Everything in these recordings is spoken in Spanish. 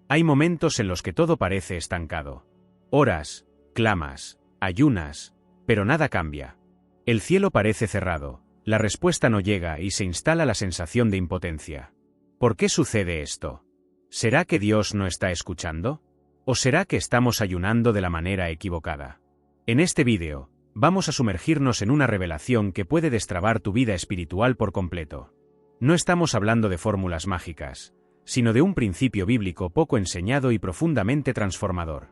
Hay momentos en los que todo parece estancado. Oras, clamas, ayunas, pero nada cambia. El cielo parece cerrado, la respuesta no llega y se instala la sensación de impotencia. ¿Por qué sucede esto? ¿Será que Dios no está escuchando? ¿O será que estamos ayunando de la manera equivocada? En este vídeo, vamos a sumergirnos en una revelación que puede destrabar tu vida espiritual por completo. No estamos hablando de fórmulas mágicas, sino de un principio bíblico poco enseñado y profundamente transformador.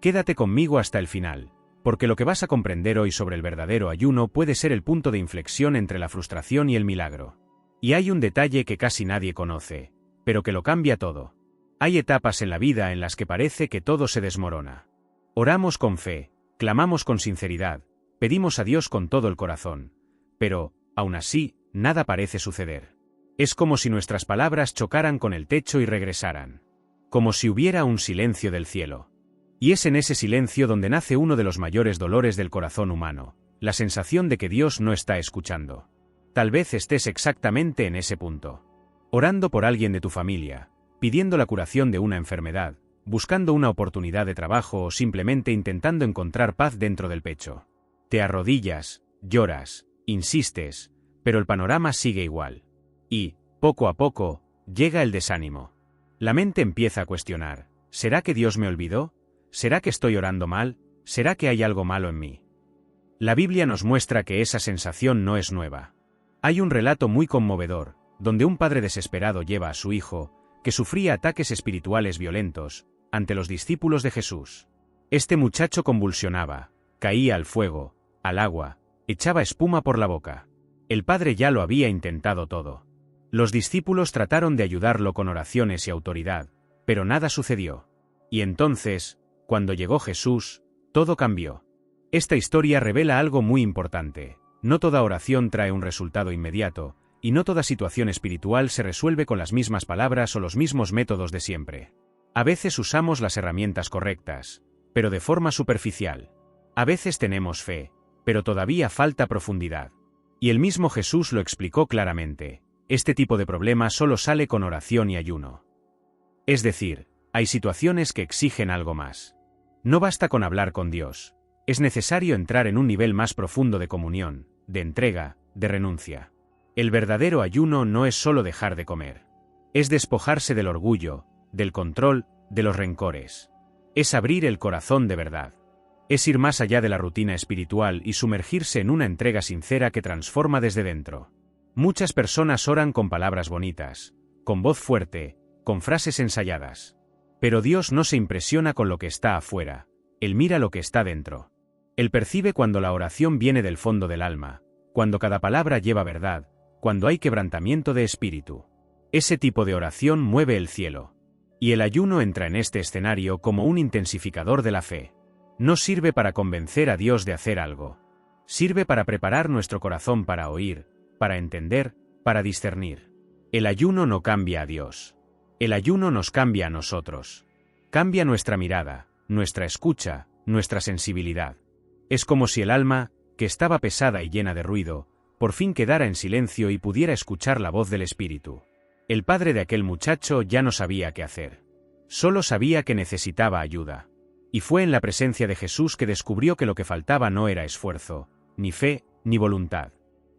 Quédate conmigo hasta el final, porque lo que vas a comprender hoy sobre el verdadero ayuno puede ser el punto de inflexión entre la frustración y el milagro. Y hay un detalle que casi nadie conoce, pero que lo cambia todo. Hay etapas en la vida en las que parece que todo se desmorona. Oramos con fe, clamamos con sinceridad, pedimos a Dios con todo el corazón, pero, aún así, nada parece suceder. Es como si nuestras palabras chocaran con el techo y regresaran. Como si hubiera un silencio del cielo. Y es en ese silencio donde nace uno de los mayores dolores del corazón humano, la sensación de que Dios no está escuchando. Tal vez estés exactamente en ese punto. Orando por alguien de tu familia, pidiendo la curación de una enfermedad, buscando una oportunidad de trabajo o simplemente intentando encontrar paz dentro del pecho. Te arrodillas, lloras, insistes, pero el panorama sigue igual. Y, poco a poco, llega el desánimo. La mente empieza a cuestionar, ¿será que Dios me olvidó? ¿Será que estoy orando mal? ¿Será que hay algo malo en mí? La Biblia nos muestra que esa sensación no es nueva. Hay un relato muy conmovedor, donde un padre desesperado lleva a su hijo, que sufría ataques espirituales violentos, ante los discípulos de Jesús. Este muchacho convulsionaba, caía al fuego, al agua, echaba espuma por la boca. El padre ya lo había intentado todo. Los discípulos trataron de ayudarlo con oraciones y autoridad, pero nada sucedió. Y entonces, cuando llegó Jesús, todo cambió. Esta historia revela algo muy importante. No toda oración trae un resultado inmediato, y no toda situación espiritual se resuelve con las mismas palabras o los mismos métodos de siempre. A veces usamos las herramientas correctas, pero de forma superficial. A veces tenemos fe, pero todavía falta profundidad. Y el mismo Jesús lo explicó claramente. Este tipo de problema solo sale con oración y ayuno. Es decir, hay situaciones que exigen algo más. No basta con hablar con Dios. Es necesario entrar en un nivel más profundo de comunión, de entrega, de renuncia. El verdadero ayuno no es solo dejar de comer. Es despojarse del orgullo, del control, de los rencores. Es abrir el corazón de verdad. Es ir más allá de la rutina espiritual y sumergirse en una entrega sincera que transforma desde dentro. Muchas personas oran con palabras bonitas, con voz fuerte, con frases ensayadas. Pero Dios no se impresiona con lo que está afuera, Él mira lo que está dentro. Él percibe cuando la oración viene del fondo del alma, cuando cada palabra lleva verdad, cuando hay quebrantamiento de espíritu. Ese tipo de oración mueve el cielo. Y el ayuno entra en este escenario como un intensificador de la fe. No sirve para convencer a Dios de hacer algo. Sirve para preparar nuestro corazón para oír, para entender, para discernir. El ayuno no cambia a Dios. El ayuno nos cambia a nosotros. Cambia nuestra mirada, nuestra escucha, nuestra sensibilidad. Es como si el alma, que estaba pesada y llena de ruido, por fin quedara en silencio y pudiera escuchar la voz del Espíritu. El padre de aquel muchacho ya no sabía qué hacer. Solo sabía que necesitaba ayuda. Y fue en la presencia de Jesús que descubrió que lo que faltaba no era esfuerzo, ni fe, ni voluntad.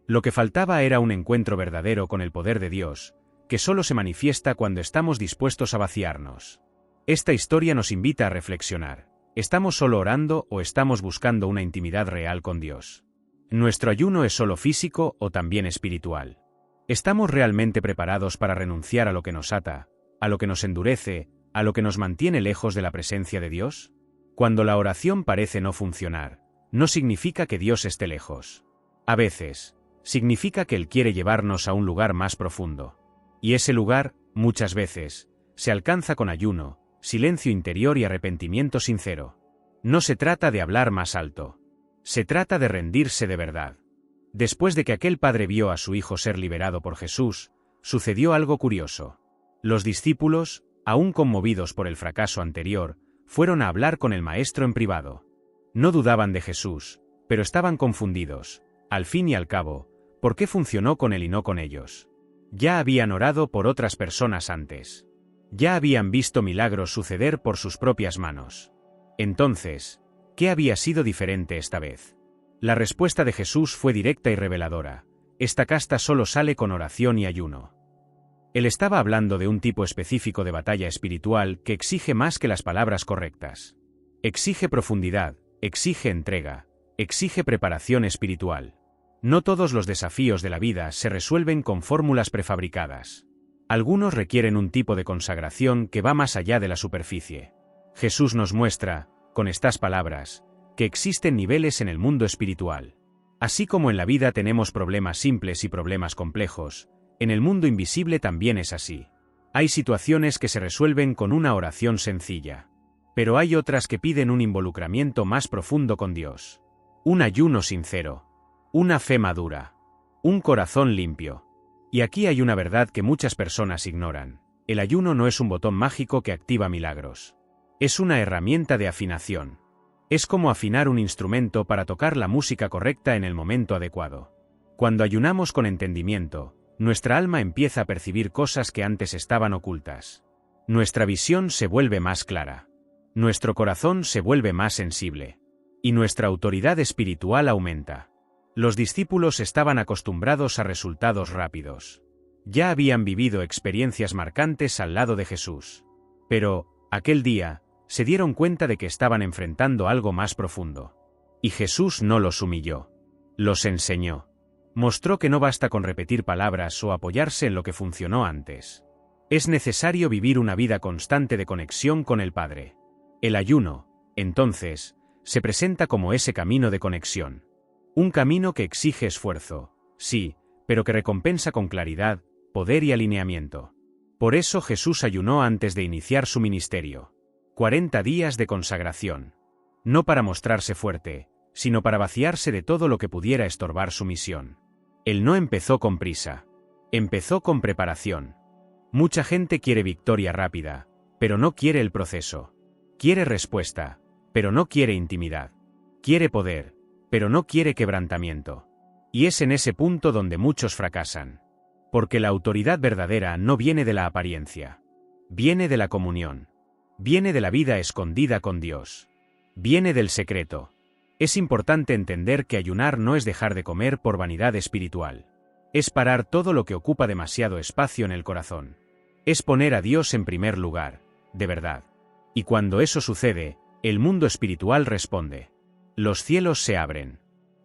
Lo que faltaba era un encuentro verdadero con el poder de Dios, que solo se manifiesta cuando estamos dispuestos a vaciarnos. Esta historia nos invita a reflexionar. ¿Estamos solo orando o estamos buscando una intimidad real con Dios? ¿Nuestro ayuno es solo físico o también espiritual? ¿Estamos realmente preparados para renunciar a lo que nos ata, a lo que nos endurece, a lo que nos mantiene lejos de la presencia de Dios? Cuando la oración parece no funcionar, no significa que Dios esté lejos. A veces, significa que Él quiere llevarnos a un lugar más profundo. Y ese lugar, muchas veces, se alcanza con ayuno, silencio interior y arrepentimiento sincero. No se trata de hablar más alto. Se trata de rendirse de verdad. Después de que aquel padre vio a su hijo ser liberado por Jesús, sucedió algo curioso. Los discípulos, aún conmovidos por el fracaso anterior, fueron a hablar con el maestro en privado. No dudaban de Jesús, pero estaban confundidos. Al fin y al cabo, ¿por qué funcionó con él y no con ellos? Ya habían orado por otras personas antes. Ya habían visto milagros suceder por sus propias manos. Entonces, ¿qué había sido diferente esta vez? La respuesta de Jesús fue directa y reveladora. Esta casta solo sale con oración y ayuno. Él estaba hablando de un tipo específico de batalla espiritual que exige más que las palabras correctas. Exige profundidad, exige entrega, exige preparación espiritual. No todos los desafíos de la vida se resuelven con fórmulas prefabricadas. Algunos requieren un tipo de consagración que va más allá de la superficie. Jesús nos muestra, con estas palabras, que existen niveles en el mundo espiritual. Así como en la vida tenemos problemas simples y problemas complejos, en el mundo invisible también es así. Hay situaciones que se resuelven con una oración sencilla. Pero hay otras que piden un involucramiento más profundo con Dios. Un ayuno sincero. Una fe madura. Un corazón limpio. Y aquí hay una verdad que muchas personas ignoran. El ayuno no es un botón mágico que activa milagros. Es una herramienta de afinación. Es como afinar un instrumento para tocar la música correcta en el momento adecuado. Cuando ayunamos con entendimiento, nuestra alma empieza a percibir cosas que antes estaban ocultas. Nuestra visión se vuelve más clara. Nuestro corazón se vuelve más sensible. Y nuestra autoridad espiritual aumenta. Los discípulos estaban acostumbrados a resultados rápidos. Ya habían vivido experiencias marcantes al lado de Jesús. Pero, aquel día, se dieron cuenta de que estaban enfrentando algo más profundo. Y Jesús no los humilló. Los enseñó. Mostró que no basta con repetir palabras o apoyarse en lo que funcionó antes. Es necesario vivir una vida constante de conexión con el Padre. El ayuno, entonces, se presenta como ese camino de conexión. Un camino que exige esfuerzo, sí, pero que recompensa con claridad, poder y alineamiento. Por eso Jesús ayunó antes de iniciar su ministerio. 40 días de consagración. No para mostrarse fuerte, sino para vaciarse de todo lo que pudiera estorbar su misión. Él no empezó con prisa. Empezó con preparación. Mucha gente quiere victoria rápida, pero no quiere el proceso. Quiere respuesta, pero no quiere intimidad. Quiere poder, pero no quiere quebrantamiento. Y es en ese punto donde muchos fracasan. Porque la autoridad verdadera no viene de la apariencia. Viene de la comunión. Viene de la vida escondida con Dios. Viene del secreto. Es importante entender que ayunar no es dejar de comer por vanidad espiritual. Es parar todo lo que ocupa demasiado espacio en el corazón. Es poner a Dios en primer lugar, de verdad. Y cuando eso sucede, el mundo espiritual responde. Los cielos se abren.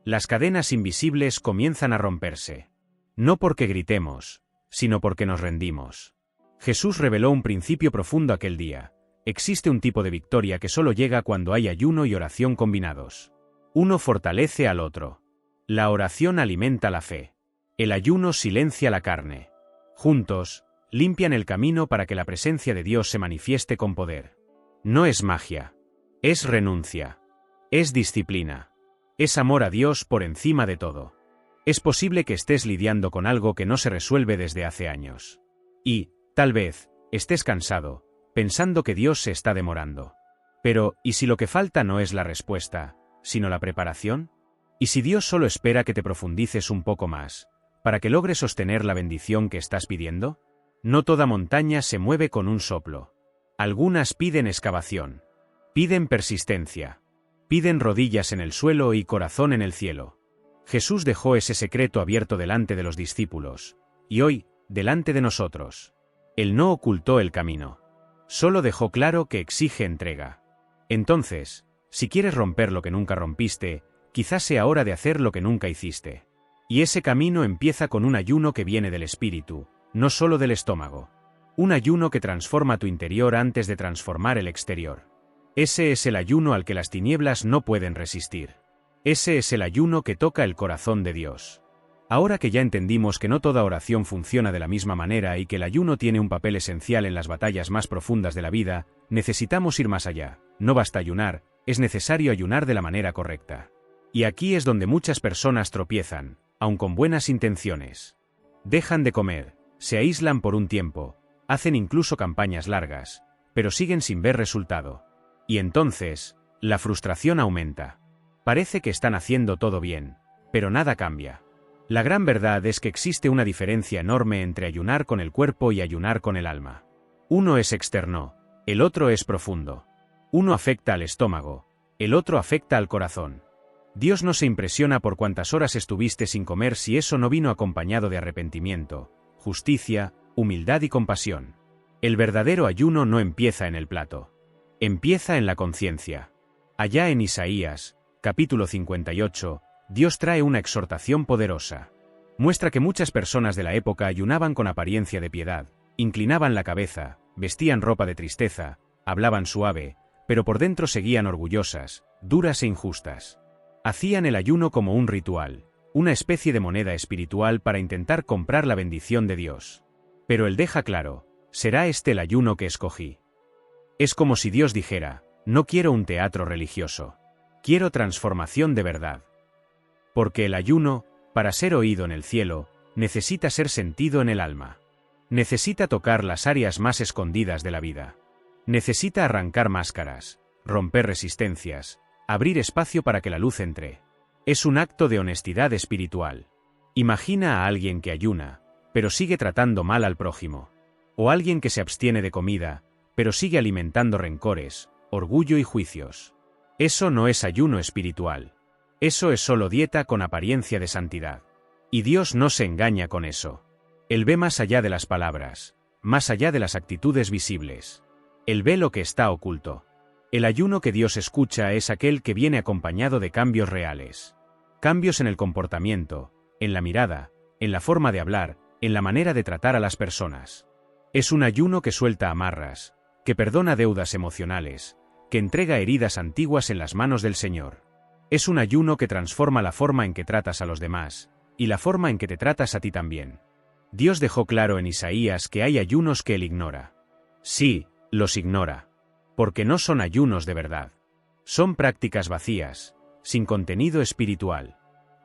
Las cadenas invisibles comienzan a romperse. No porque gritemos, sino porque nos rendimos. Jesús reveló un principio profundo aquel día. Existe un tipo de victoria que solo llega cuando hay ayuno y oración combinados. Uno fortalece al otro. La oración alimenta la fe. El ayuno silencia la carne. Juntos, limpian el camino para que la presencia de Dios se manifieste con poder. No es magia. Es renuncia. Es disciplina. Es amor a Dios por encima de todo. Es posible que estés lidiando con algo que no se resuelve desde hace años. Y, tal vez, estés cansado, pensando que Dios se está demorando. Pero, ¿y si lo que falta no es la respuesta, sino la preparación? ¿Y si Dios solo espera que te profundices un poco más, para que logres sostener la bendición que estás pidiendo? No toda montaña se mueve con un soplo. Algunas piden excavación. Piden persistencia. Piden rodillas en el suelo y corazón en el cielo. Jesús dejó ese secreto abierto delante de los discípulos, y hoy, delante de nosotros. Él no ocultó el camino. Solo dejó claro que exige entrega. Entonces, si quieres romper lo que nunca rompiste, quizás sea hora de hacer lo que nunca hiciste. Y ese camino empieza con un ayuno que viene del espíritu, no solo del estómago. Un ayuno que transforma tu interior antes de transformar el exterior. Ese es el ayuno al que las tinieblas no pueden resistir. Ese es el ayuno que toca el corazón de Dios. Ahora que ya entendimos que no toda oración funciona de la misma manera y que el ayuno tiene un papel esencial en las batallas más profundas de la vida, necesitamos ir más allá. No basta ayunar, es necesario ayunar de la manera correcta. Y aquí es donde muchas personas tropiezan, aun con buenas intenciones. Dejan de comer, se aíslan por un tiempo, hacen incluso campañas largas, pero siguen sin ver resultado. Y entonces, la frustración aumenta. Parece que están haciendo todo bien, pero nada cambia. La gran verdad es que existe una diferencia enorme entre ayunar con el cuerpo y ayunar con el alma. Uno es externo, el otro es profundo. Uno afecta al estómago, el otro afecta al corazón. Dios no se impresiona por cuántas horas estuviste sin comer si eso no vino acompañado de arrepentimiento, justicia, humildad y compasión. El verdadero ayuno no empieza en el plato. Empieza en la conciencia. Allá en Isaías, capítulo 58, Dios trae una exhortación poderosa. Muestra que muchas personas de la época ayunaban con apariencia de piedad, inclinaban la cabeza, vestían ropa de tristeza, hablaban suave, pero por dentro seguían orgullosas, duras e injustas. Hacían el ayuno como un ritual, una especie de moneda espiritual para intentar comprar la bendición de Dios. Pero Él deja claro, será este el ayuno que escogí. Es como si Dios dijera, no quiero un teatro religioso. Quiero transformación de verdad. Porque el ayuno, para ser oído en el cielo, necesita ser sentido en el alma. Necesita tocar las áreas más escondidas de la vida. Necesita arrancar máscaras, romper resistencias, abrir espacio para que la luz entre. Es un acto de honestidad espiritual. Imagina a alguien que ayuna, pero sigue tratando mal al prójimo. O alguien que se abstiene de comida, pero sigue alimentando rencores, orgullo y juicios. Eso no es ayuno espiritual. Eso es solo dieta con apariencia de santidad. Y Dios no se engaña con eso. Él ve más allá de las palabras, más allá de las actitudes visibles. Él ve lo que está oculto. El ayuno que Dios escucha es aquel que viene acompañado de cambios reales. Cambios en el comportamiento, en la mirada, en la forma de hablar, en la manera de tratar a las personas. Es un ayuno que suelta amarras, que perdona deudas emocionales, que entrega heridas antiguas en las manos del Señor. Es un ayuno que transforma la forma en que tratas a los demás, y la forma en que te tratas a ti también. Dios dejó claro en Isaías que hay ayunos que Él ignora. Sí, los ignora. Porque no son ayunos de verdad. Son prácticas vacías, sin contenido espiritual.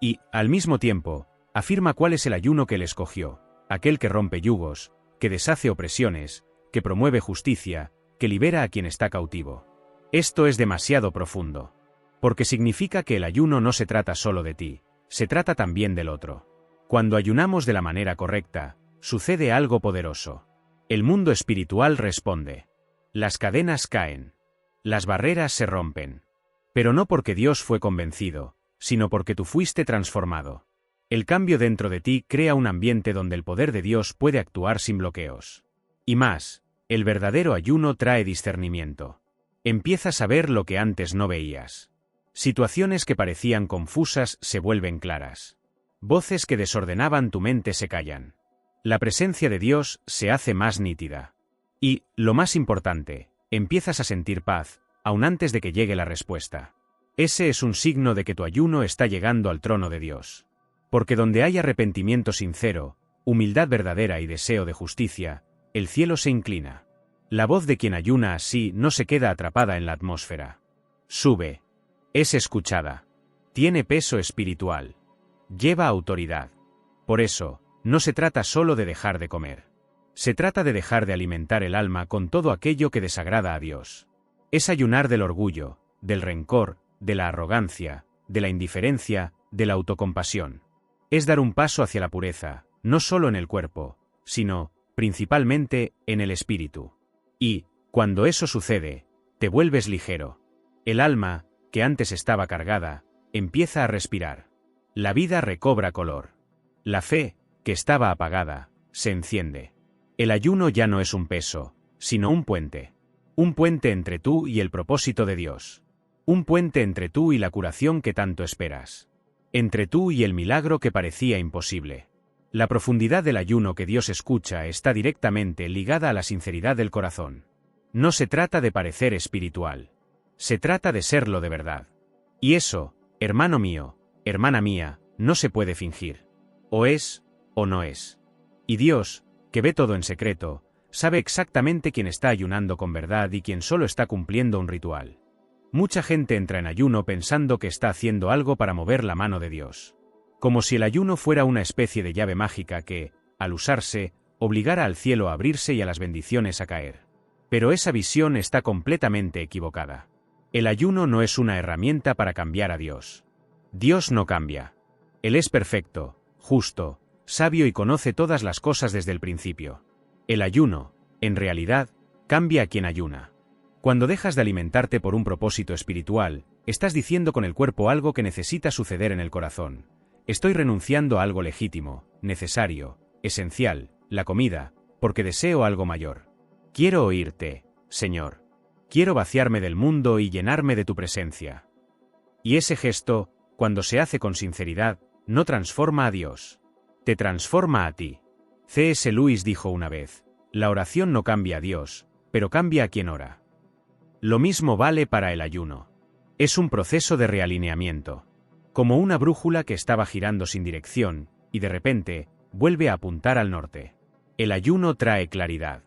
Y, al mismo tiempo, afirma cuál es el ayuno que Él escogió, aquel que rompe yugos, que deshace opresiones, que promueve justicia, que libera a quien está cautivo. Esto es demasiado profundo. Porque significa que el ayuno no se trata solo de ti, se trata también del otro. Cuando ayunamos de la manera correcta, sucede algo poderoso. El mundo espiritual responde. Las cadenas caen. Las barreras se rompen. Pero no porque Dios fue convencido, sino porque tú fuiste transformado. El cambio dentro de ti crea un ambiente donde el poder de Dios puede actuar sin bloqueos. Y más, el verdadero ayuno trae discernimiento. Empiezas a ver lo que antes no veías. Situaciones que parecían confusas se vuelven claras. Voces que desordenaban tu mente se callan. La presencia de Dios se hace más nítida. Y, lo más importante, empiezas a sentir paz, aun antes de que llegue la respuesta. Ese es un signo de que tu ayuno está llegando al trono de Dios. Porque donde hay arrepentimiento sincero, humildad verdadera y deseo de justicia, el cielo se inclina. La voz de quien ayuna así no se queda atrapada en la atmósfera. Sube. Es escuchada. Tiene peso espiritual. Lleva autoridad. Por eso, no se trata solo de dejar de comer. Se trata de dejar de alimentar el alma con todo aquello que desagrada a Dios. Es ayunar del orgullo, del rencor, de la arrogancia, de la indiferencia, de la autocompasión. Es dar un paso hacia la pureza, no solo en el cuerpo, sino, principalmente, en el espíritu. Y, cuando eso sucede, te vuelves ligero. El alma, que antes estaba cargada, empieza a respirar. La vida recobra color. La fe, que estaba apagada, se enciende. El ayuno ya no es un peso, sino un puente. Un puente entre tú y el propósito de Dios. Un puente entre tú y la curación que tanto esperas. Entre tú y el milagro que parecía imposible. La profundidad del ayuno que Dios escucha está directamente ligada a la sinceridad del corazón. No se trata de parecer espiritual. Se trata de serlo de verdad. Y eso, hermano mío, hermana mía, no se puede fingir. O es, o no es. Y Dios, que ve todo en secreto, sabe exactamente quién está ayunando con verdad y quién solo está cumpliendo un ritual. Mucha gente entra en ayuno pensando que está haciendo algo para mover la mano de Dios. Como si el ayuno fuera una especie de llave mágica que, al usarse, obligara al cielo a abrirse y a las bendiciones a caer. Pero esa visión está completamente equivocada. El ayuno no es una herramienta para cambiar a Dios. Dios no cambia. Él es perfecto, justo, sabio y conoce todas las cosas desde el principio. El ayuno, en realidad, cambia a quien ayuna. Cuando dejas de alimentarte por un propósito espiritual, estás diciendo con el cuerpo algo que necesita suceder en el corazón. Estoy renunciando a algo legítimo, necesario, esencial, la comida, porque deseo algo mayor. Quiero oírte, Señor. Quiero vaciarme del mundo y llenarme de tu presencia. Y ese gesto, cuando se hace con sinceridad, no transforma a Dios. Te transforma a ti. C.S. Lewis dijo una vez, la oración no cambia a Dios, pero cambia a quien ora. Lo mismo vale para el ayuno. Es un proceso de realineamiento. Como una brújula que estaba girando sin dirección, y de repente, vuelve a apuntar al norte. El ayuno trae claridad.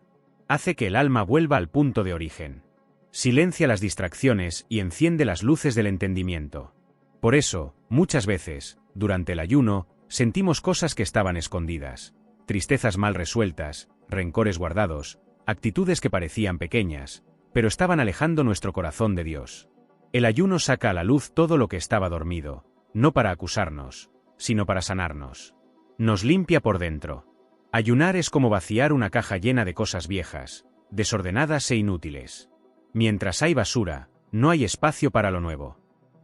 Hace que el alma vuelva al punto de origen. Silencia las distracciones y enciende las luces del entendimiento. Por eso, muchas veces, durante el ayuno, sentimos cosas que estaban escondidas. Tristezas mal resueltas, rencores guardados, actitudes que parecían pequeñas, pero estaban alejando nuestro corazón de Dios. El ayuno saca a la luz todo lo que estaba dormido, no para acusarnos, sino para sanarnos. Nos limpia por dentro. Ayunar es como vaciar una caja llena de cosas viejas, desordenadas e inútiles. Mientras hay basura, no hay espacio para lo nuevo.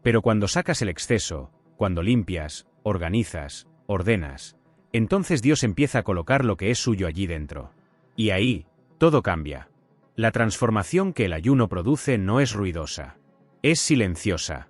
Pero cuando sacas el exceso, cuando limpias, organizas, ordenas, entonces Dios empieza a colocar lo que es suyo allí dentro. Y ahí, todo cambia. La transformación que el ayuno produce no es ruidosa. Es silenciosa.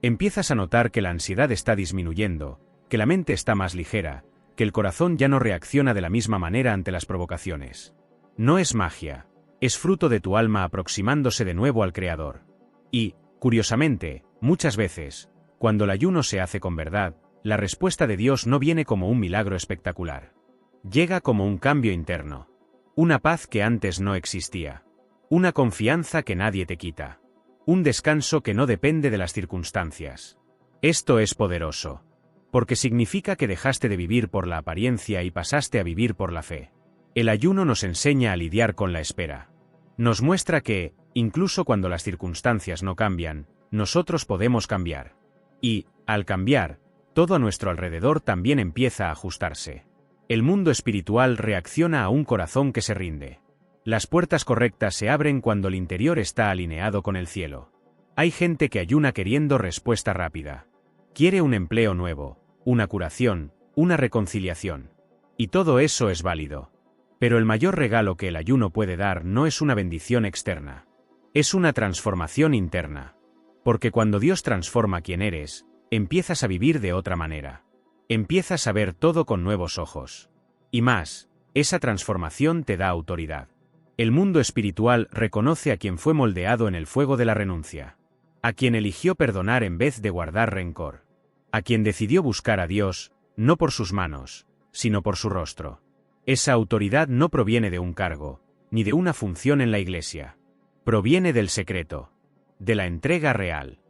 Empiezas a notar que la ansiedad está disminuyendo, que la mente está más ligera, que el corazón ya no reacciona de la misma manera ante las provocaciones. No es magia, es fruto de tu alma aproximándose de nuevo al Creador. Y, curiosamente, muchas veces, cuando el ayuno se hace con verdad, la respuesta de Dios no viene como un milagro espectacular. Llega como un cambio interno. Una paz que antes no existía. Una confianza que nadie te quita. Un descanso que no depende de las circunstancias. Esto es poderoso. Porque significa que dejaste de vivir por la apariencia y pasaste a vivir por la fe. El ayuno nos enseña a lidiar con la espera. Nos muestra que, incluso cuando las circunstancias no cambian, nosotros podemos cambiar. Y, al cambiar, todo a nuestro alrededor también empieza a ajustarse. El mundo espiritual reacciona a un corazón que se rinde. Las puertas correctas se abren cuando el interior está alineado con el cielo. Hay gente que ayuna queriendo respuesta rápida. Quiere un empleo nuevo, una curación, una reconciliación. Y todo eso es válido. Pero el mayor regalo que el ayuno puede dar no es una bendición externa. Es una transformación interna. Porque cuando Dios transforma quién eres, empiezas a vivir de otra manera. Empiezas a ver todo con nuevos ojos. Y más, esa transformación te da autoridad. El mundo espiritual reconoce a quien fue moldeado en el fuego de la renuncia. A quien eligió perdonar en vez de guardar rencor. A quien decidió buscar a Dios, no por sus manos, sino por su rostro. Esa autoridad no proviene de un cargo, ni de una función en la iglesia. Proviene del secreto, de la entrega real,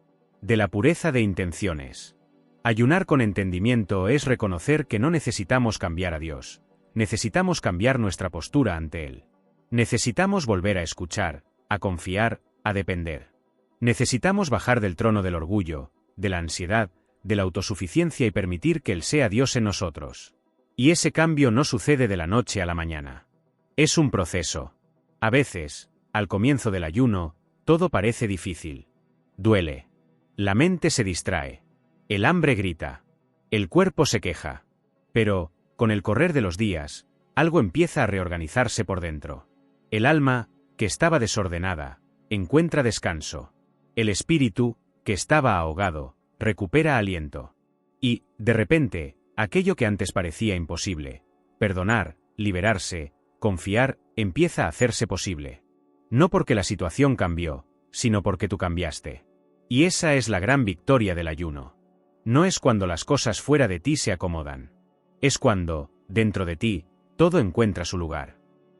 de la pureza de intenciones. Ayunar con entendimiento es reconocer que no necesitamos cambiar a Dios, necesitamos cambiar nuestra postura ante Él. Necesitamos volver a escuchar, a confiar, a depender. Necesitamos bajar del trono del orgullo, de la ansiedad, de la autosuficiencia y permitir que Él sea Dios en nosotros. Y ese cambio no sucede de la noche a la mañana. Es un proceso. A veces, al comienzo del ayuno, todo parece difícil. Duele. La mente se distrae. El hambre grita. El cuerpo se queja. Pero, con el correr de los días, algo empieza a reorganizarse por dentro. El alma, que estaba desordenada, encuentra descanso. El espíritu, que estaba ahogado, recupera aliento. Y, de repente, aquello que antes parecía imposible, perdonar, liberarse, confiar, empieza a hacerse posible. No porque la situación cambió, sino porque tú cambiaste. Y esa es la gran victoria del ayuno. No es cuando las cosas fuera de ti se acomodan. Es cuando, dentro de ti, todo encuentra su lugar.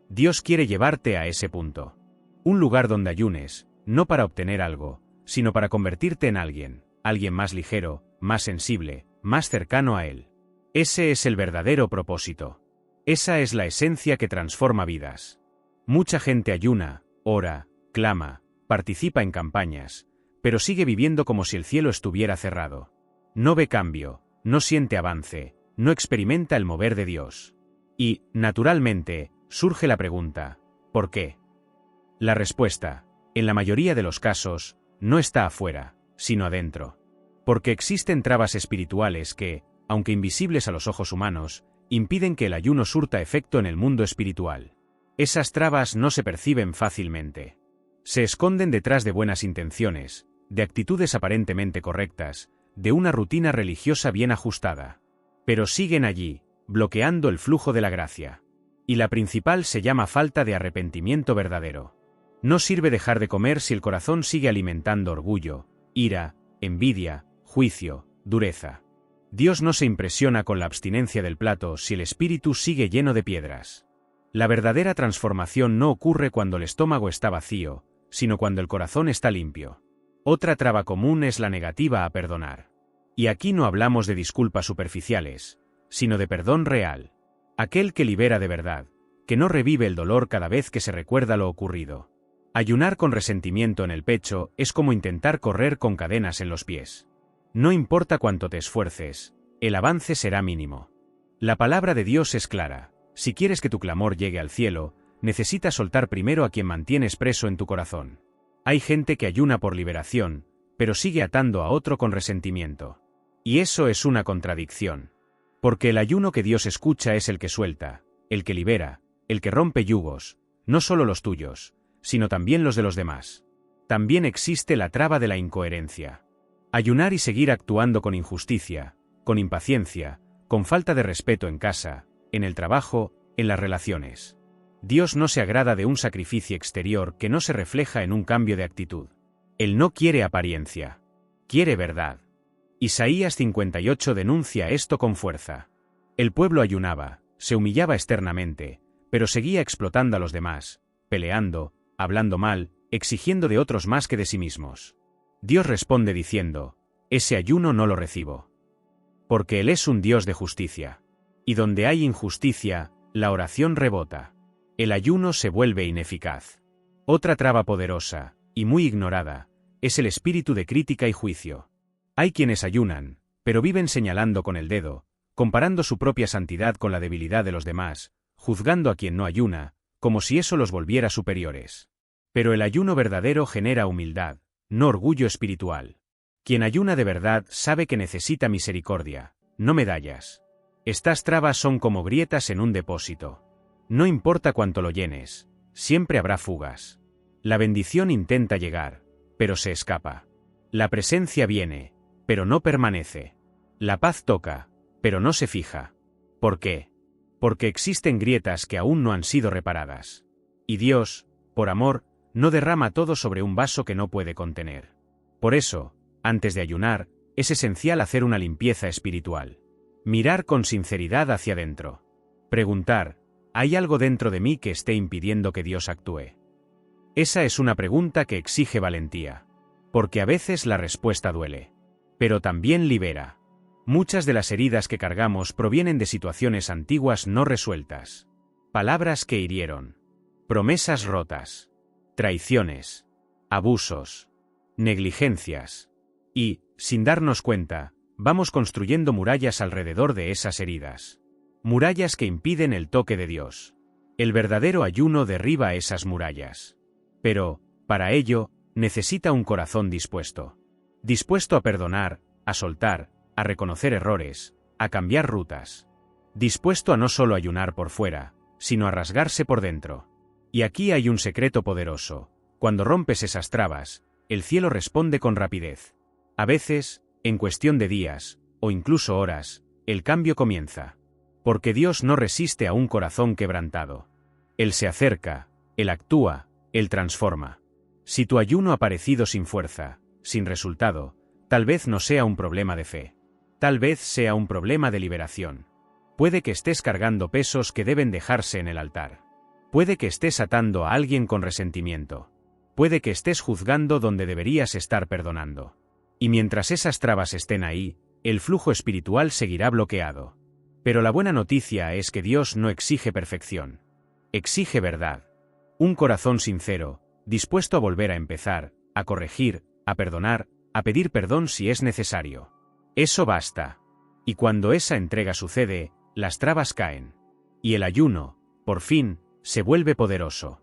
Dios quiere llevarte a ese punto. Un lugar donde ayunes, no para obtener algo, sino para convertirte en alguien más ligero, más sensible, más cercano a Él. Ese es el verdadero propósito. Esa es la esencia que transforma vidas. Mucha gente ayuna, ora, clama, participa en campañas, pero sigue viviendo como si el cielo estuviera cerrado. No ve cambio, no siente avance, no experimenta el mover de Dios. Y, naturalmente, surge la pregunta, ¿por qué? La respuesta, en la mayoría de los casos, no está afuera, sino adentro. Porque existen trabas espirituales que, aunque invisibles a los ojos humanos, impiden que el ayuno surta efecto en el mundo espiritual. Esas trabas no se perciben fácilmente. Se esconden detrás de buenas intenciones, de actitudes aparentemente correctas, de una rutina religiosa bien ajustada. Pero siguen allí, bloqueando el flujo de la gracia. Y la principal se llama falta de arrepentimiento verdadero. No sirve dejar de comer si el corazón sigue alimentando orgullo, ira, envidia, juicio, dureza. Dios no se impresiona con la abstinencia del plato si el espíritu sigue lleno de piedras. La verdadera transformación no ocurre cuando el estómago está vacío, sino cuando el corazón está limpio. Otra traba común es la negativa a perdonar. Y aquí no hablamos de disculpas superficiales, sino de perdón real. Aquel que libera de verdad, que no revive el dolor cada vez que se recuerda lo ocurrido. Ayunar con resentimiento en el pecho es como intentar correr con cadenas en los pies. No importa cuánto te esfuerces, el avance será mínimo. La palabra de Dios es clara: si quieres que tu clamor llegue al cielo, necesitas soltar primero a quien mantienes preso en tu corazón. Hay gente que ayuna por liberación, pero sigue atando a otro con resentimiento. Y eso es una contradicción. Porque el ayuno que Dios escucha es el que suelta, el que libera, el que rompe yugos, no solo los tuyos, sino también los de los demás. También existe la traba de la incoherencia. Ayunar y seguir actuando con injusticia, con impaciencia, con falta de respeto en casa, en el trabajo, en las relaciones. Dios no se agrada de un sacrificio exterior que no se refleja en un cambio de actitud. Él no quiere apariencia, quiere verdad. Isaías 58 denuncia esto con fuerza. El pueblo ayunaba, se humillaba externamente, pero seguía explotando a los demás, peleando, hablando mal, exigiendo de otros más que de sí mismos. Dios responde diciendo: ese ayuno no lo recibo. Porque Él es un Dios de justicia. Y donde hay injusticia, la oración rebota. El ayuno se vuelve ineficaz. Otra traba poderosa, y muy ignorada, es el espíritu de crítica y juicio. Hay quienes ayunan, pero viven señalando con el dedo, comparando su propia santidad con la debilidad de los demás, juzgando a quien no ayuna, como si eso los volviera superiores. Pero el ayuno verdadero genera humildad, no orgullo espiritual. Quien ayuna de verdad sabe que necesita misericordia, no medallas. Estas trabas son como grietas en un depósito. No importa cuánto lo llenes, siempre habrá fugas. La bendición intenta llegar, pero se escapa. La presencia viene, pero no permanece. La paz toca, pero no se fija. ¿Por qué? Porque existen grietas que aún no han sido reparadas. Y Dios, por amor, no derrama todo sobre un vaso que no puede contener. Por eso, antes de ayunar, es esencial hacer una limpieza espiritual. Mirar con sinceridad hacia adentro. Preguntar: ¿hay algo dentro de mí que esté impidiendo que Dios actúe? Esa es una pregunta que exige valentía. Porque a veces la respuesta duele. Pero también libera. Muchas de las heridas que cargamos provienen de situaciones antiguas no resueltas. Palabras que hirieron. Promesas rotas. Traiciones. Abusos. Negligencias. Y, sin darnos cuenta, vamos construyendo murallas alrededor de esas heridas. Murallas que impiden el toque de Dios. El verdadero ayuno derriba esas murallas. Pero, para ello, necesita un corazón dispuesto. Dispuesto a perdonar, a soltar, a reconocer errores, a cambiar rutas. Dispuesto a no solo ayunar por fuera, sino a rasgarse por dentro. Y aquí hay un secreto poderoso. Cuando rompes esas trabas, el cielo responde con rapidez. A veces, en cuestión de días, o incluso horas, el cambio comienza. Porque Dios no resiste a un corazón quebrantado. Él se acerca, Él actúa, Él transforma. Si tu ayuno ha parecido sin fuerza, sin resultado, tal vez no sea un problema de fe. Tal vez sea un problema de liberación. Puede que estés cargando pesos que deben dejarse en el altar. Puede que estés atando a alguien con resentimiento. Puede que estés juzgando donde deberías estar perdonando. Y mientras esas trabas estén ahí, el flujo espiritual seguirá bloqueado. Pero la buena noticia es que Dios no exige perfección. Exige verdad. Un corazón sincero, dispuesto a volver a empezar, a corregir, a perdonar, a pedir perdón si es necesario. Eso basta. Y cuando esa entrega sucede, las trabas caen. Y el ayuno, por fin, se vuelve poderoso.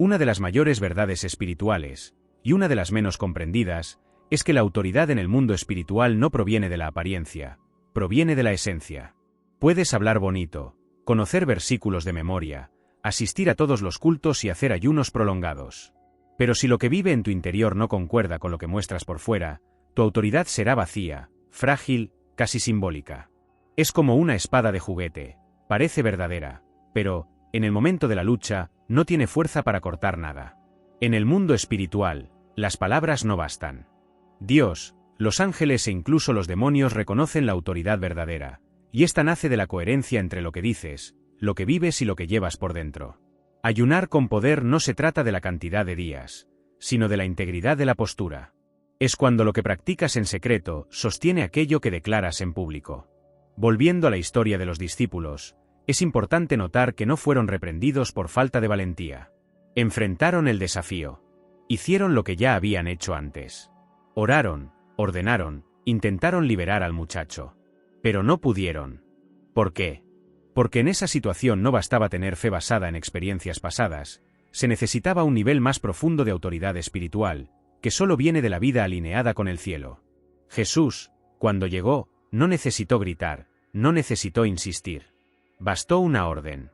Una de las mayores verdades espirituales, y una de las menos comprendidas, es que la autoridad en el mundo espiritual no proviene de la apariencia, proviene de la esencia. Puedes hablar bonito, conocer versículos de memoria, asistir a todos los cultos y hacer ayunos prolongados. Pero si lo que vive en tu interior no concuerda con lo que muestras por fuera, tu autoridad será vacía, frágil, casi simbólica. Es como una espada de juguete, parece verdadera, pero, en el momento de la lucha, no tiene fuerza para cortar nada. En el mundo espiritual, las palabras no bastan. Dios, los ángeles e incluso los demonios reconocen la autoridad verdadera, y esta nace de la coherencia entre lo que dices, lo que vives y lo que llevas por dentro. Ayunar con poder no se trata de la cantidad de días, sino de la integridad de la postura. Es cuando lo que practicas en secreto sostiene aquello que declaras en público. Volviendo a la historia de los discípulos, es importante notar que no fueron reprendidos por falta de valentía. Enfrentaron el desafío. Hicieron lo que ya habían hecho antes. Oraron, ordenaron, intentaron liberar al muchacho. Pero no pudieron. ¿Por qué? Porque en esa situación no bastaba tener fe basada en experiencias pasadas, se necesitaba un nivel más profundo de autoridad espiritual, que solo viene de la vida alineada con el cielo. Jesús, cuando llegó, no necesitó gritar, no necesitó insistir. Bastó una orden.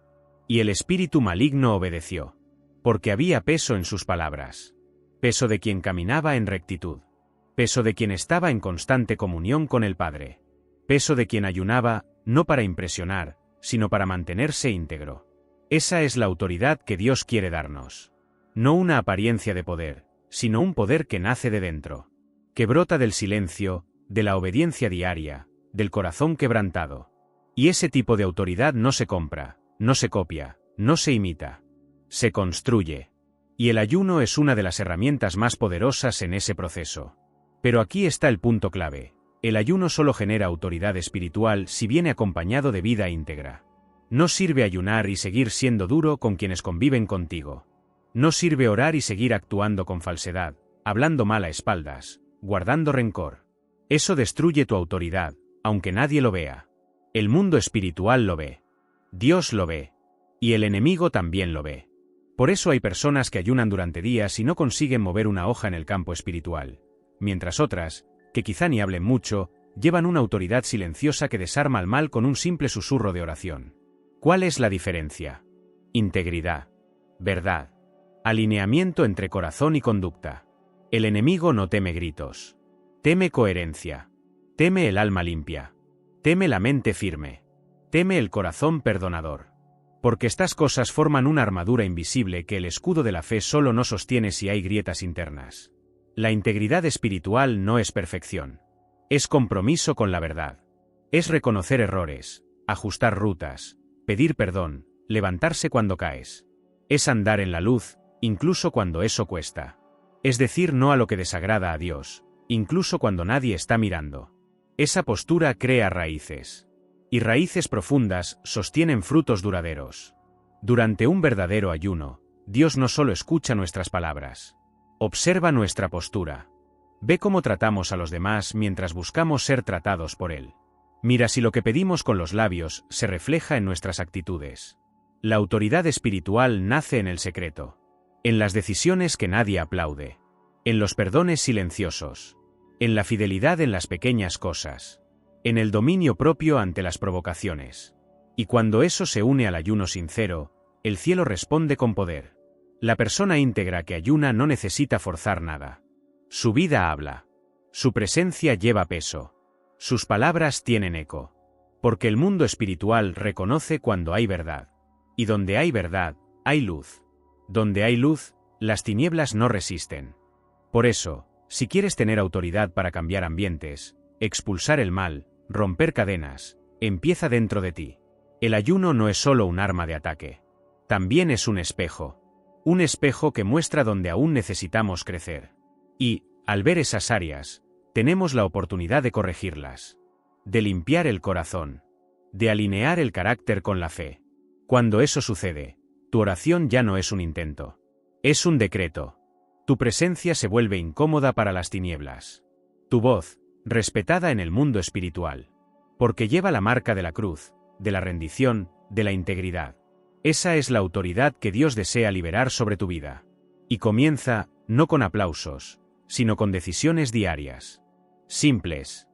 Y el espíritu maligno obedeció. Porque había peso en sus palabras. Peso de quien caminaba en rectitud. Peso de quien estaba en constante comunión con el Padre. Peso de quien ayunaba, no para impresionar, sino para mantenerse íntegro. Esa es la autoridad que Dios quiere darnos. No una apariencia de poder, sino un poder que nace de dentro. Que brota del silencio, de la obediencia diaria, del corazón quebrantado. Y ese tipo de autoridad no se compra, no se copia, no se imita. Se construye. Y el ayuno es una de las herramientas más poderosas en ese proceso. Pero aquí está el punto clave. El ayuno solo genera autoridad espiritual si viene acompañado de vida íntegra. No sirve ayunar y seguir siendo duro con quienes conviven contigo. No sirve orar y seguir actuando con falsedad, hablando mal a espaldas, guardando rencor. Eso destruye tu autoridad, aunque nadie lo vea. El mundo espiritual lo ve. Dios lo ve. Y el enemigo también lo ve. Por eso hay personas que ayunan durante días y no consiguen mover una hoja en el campo espiritual, mientras otras, que quizá ni hablen mucho, llevan una autoridad silenciosa que desarma al mal con un simple susurro de oración. ¿Cuál es la diferencia? Integridad. Verdad. Alineamiento entre corazón y conducta. El enemigo no teme gritos. Teme coherencia. Teme el alma limpia. Teme la mente firme. Teme el corazón perdonador. Porque estas cosas forman una armadura invisible que el escudo de la fe solo no sostiene si hay grietas internas. La integridad espiritual no es perfección. Es compromiso con la verdad. Es reconocer errores, ajustar rutas, pedir perdón, levantarse cuando caes. Es andar en la luz, incluso cuando eso cuesta. Es decir no a lo que desagrada a Dios, incluso cuando nadie está mirando. Esa postura crea raíces. Y raíces profundas sostienen frutos duraderos. Durante un verdadero ayuno, Dios no solo escucha nuestras palabras. Observa nuestra postura. Ve cómo tratamos a los demás mientras buscamos ser tratados por Él. Mira si lo que pedimos con los labios se refleja en nuestras actitudes. La autoridad espiritual nace en el secreto. En las decisiones que nadie aplaude. En los perdones silenciosos. En la fidelidad en las pequeñas cosas. En el dominio propio ante las provocaciones. Y cuando eso se une al ayuno sincero, el cielo responde con poder. La persona íntegra que ayuna no necesita forzar nada. Su vida habla. Su presencia lleva peso. Sus palabras tienen eco. Porque el mundo espiritual reconoce cuando hay verdad. Y donde hay verdad, hay luz. Donde hay luz, las tinieblas no resisten. Por eso, si quieres tener autoridad para cambiar ambientes, expulsar el mal, romper cadenas, empieza dentro de ti. El ayuno no es solo un arma de ataque. También es un espejo. Un espejo que muestra donde aún necesitamos crecer. Y, al ver esas áreas, tenemos la oportunidad de corregirlas. De limpiar el corazón. De alinear el carácter con la fe. Cuando eso sucede, tu oración ya no es un intento. Es un decreto. Tu presencia se vuelve incómoda para las tinieblas. Tu voz, respetada en el mundo espiritual. Porque lleva la marca de la cruz, de la rendición, de la integridad. Esa es la autoridad que Dios desea liberar sobre tu vida. Y comienza, no con aplausos, sino con decisiones diarias. Simples,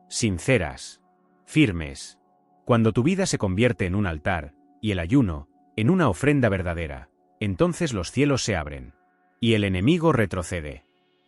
sinceras, firmes. Cuando tu vida se convierte en un altar, y el ayuno, en una ofrenda verdadera, entonces los cielos se abren. Y el enemigo retrocede.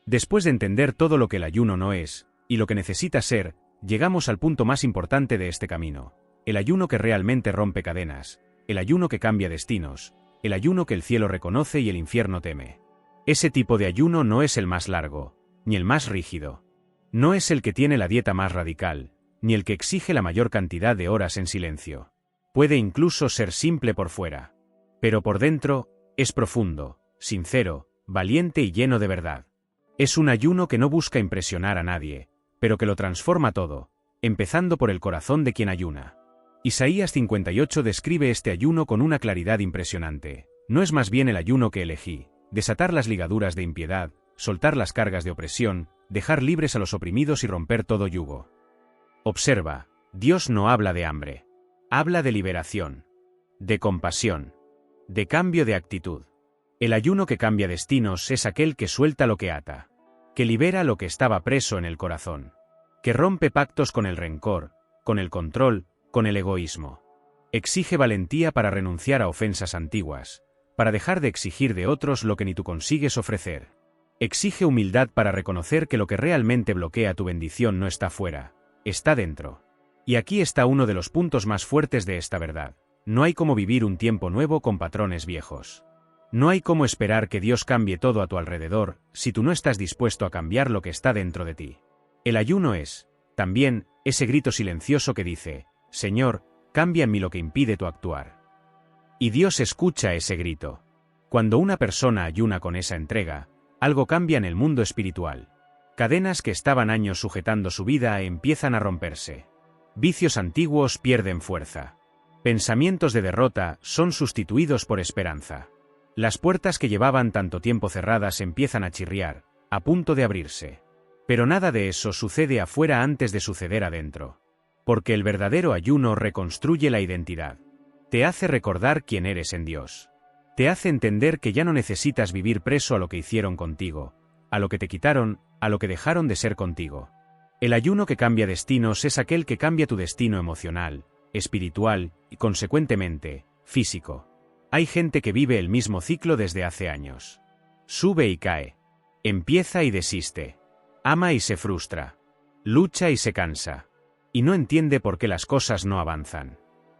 Después de entender todo lo que el ayuno no es, y lo que necesita ser, llegamos al punto más importante de este camino. El ayuno que realmente rompe cadenas, el ayuno que cambia destinos, el ayuno que el cielo reconoce y el infierno teme. Ese tipo de ayuno no es el más largo, ni el más rígido. No es el que tiene la dieta más radical, ni el que exige la mayor cantidad de horas en silencio. Puede incluso ser simple por fuera. Pero por dentro, es profundo, sincero, valiente y lleno de verdad. Es un ayuno que no busca impresionar a nadie, pero que lo transforma todo, empezando por el corazón de quien ayuna. Isaías 58 describe este ayuno con una claridad impresionante. No es más bien el ayuno que elegí, desatar las ligaduras de impiedad, soltar las cargas de opresión, dejar libres a los oprimidos y romper todo yugo. Observa, Dios no habla de hambre. Habla de liberación, de compasión, de cambio de actitud. El ayuno que cambia destinos es aquel que suelta lo que ata, que libera lo que estaba preso en el corazón, que rompe pactos con el rencor, con el control, con el egoísmo. Exige valentía para renunciar a ofensas antiguas, para dejar de exigir de otros lo que ni tú consigues ofrecer. Exige humildad para reconocer que lo que realmente bloquea tu bendición no está fuera, está dentro. Y aquí está uno de los puntos más fuertes de esta verdad. No hay cómo vivir un tiempo nuevo con patrones viejos. No hay cómo esperar que Dios cambie todo a tu alrededor si tú no estás dispuesto a cambiar lo que está dentro de ti. El ayuno es, también, ese grito silencioso que dice, Señor, cambia en mí lo que impide tu actuar. Y Dios escucha ese grito. Cuando una persona ayuna con esa entrega, algo cambia en el mundo espiritual. Cadenas que estaban años sujetando su vida empiezan a romperse. Vicios antiguos pierden fuerza. Pensamientos de derrota son sustituidos por esperanza. Las puertas que llevaban tanto tiempo cerradas empiezan a chirriar, a punto de abrirse. Pero nada de eso sucede afuera antes de suceder adentro. Porque el verdadero ayuno reconstruye la identidad. Te hace recordar quién eres en Dios. Te hace entender que ya no necesitas vivir preso a lo que hicieron contigo, a lo que te quitaron, a lo que dejaron de ser contigo. El ayuno que cambia destinos es aquel que cambia tu destino emocional, espiritual y, consecuentemente, físico. Hay gente que vive el mismo ciclo desde hace años. Sube y cae. Empieza y desiste. Ama y se frustra. Lucha y se cansa. Y no entiende por qué las cosas no avanzan.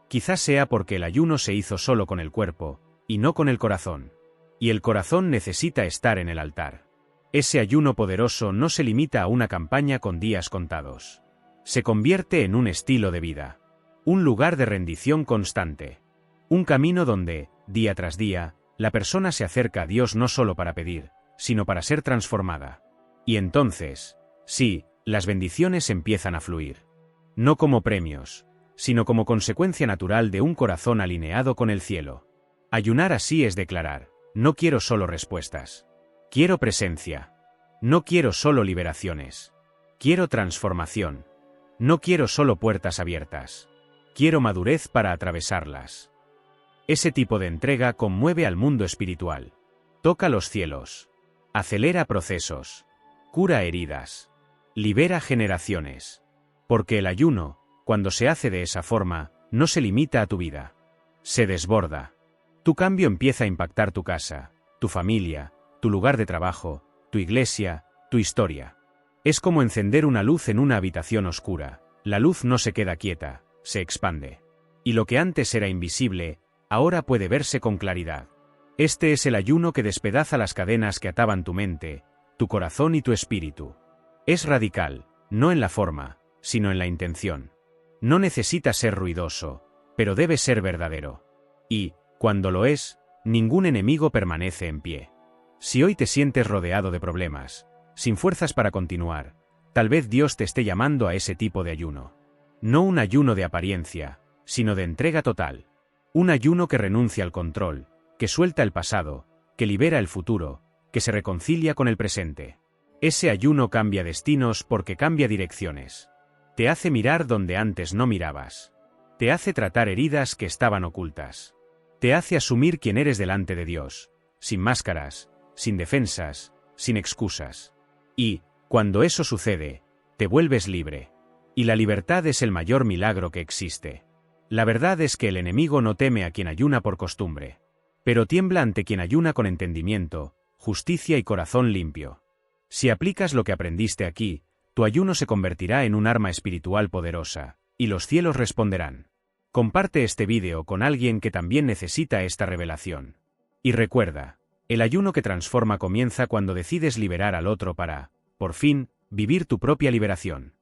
Quizás sea porque el ayuno se hizo solo con el cuerpo, y no con el corazón. Y el corazón necesita estar en el altar. Ese ayuno poderoso no se limita a una campaña con días contados. Se convierte en un estilo de vida. Un lugar de rendición constante. Un camino donde, día tras día, la persona se acerca a Dios no solo para pedir, sino para ser transformada. Y entonces, sí, las bendiciones empiezan a fluir. No como premios, sino como consecuencia natural de un corazón alineado con el cielo. Ayunar así es declarar, no quiero solo respuestas. Quiero presencia. No quiero solo liberaciones. Quiero transformación. No quiero solo puertas abiertas. Quiero madurez para atravesarlas. Ese tipo de entrega conmueve al mundo espiritual. Toca los cielos. Acelera procesos. Cura heridas. Libera generaciones. Porque el ayuno, cuando se hace de esa forma, no se limita a tu vida. Se desborda. Tu cambio empieza a impactar tu casa, tu familia, tu lugar de trabajo, tu iglesia, tu historia. Es como encender una luz en una habitación oscura. La luz no se queda quieta, se expande. Y lo que antes era invisible, ahora puede verse con claridad. Este es el ayuno que despedaza las cadenas que ataban tu mente, tu corazón y tu espíritu. Es radical, no en la forma, sino en la intención. No necesita ser ruidoso, pero debe ser verdadero. Y, cuando lo es, ningún enemigo permanece en pie. Si hoy te sientes rodeado de problemas, sin fuerzas para continuar, tal vez Dios te esté llamando a ese tipo de ayuno. No un ayuno de apariencia, sino de entrega total. Un ayuno que renuncia al control, que suelta el pasado, que libera el futuro, que se reconcilia con el presente. Ese ayuno cambia destinos porque cambia direcciones. Te hace mirar donde antes no mirabas. Te hace tratar heridas que estaban ocultas. Te hace asumir quién eres delante de Dios, sin máscaras, sin defensas, sin excusas. Y, cuando eso sucede, te vuelves libre. Y la libertad es el mayor milagro que existe. La verdad es que el enemigo no teme a quien ayuna por costumbre, pero tiembla ante quien ayuna con entendimiento, justicia y corazón limpio. Si aplicas lo que aprendiste aquí, tu ayuno se convertirá en un arma espiritual poderosa, y los cielos responderán. Comparte este vídeo con alguien que también necesita esta revelación. Y recuerda, el ayuno que transforma comienza cuando decides liberar al otro para, por fin, vivir tu propia liberación.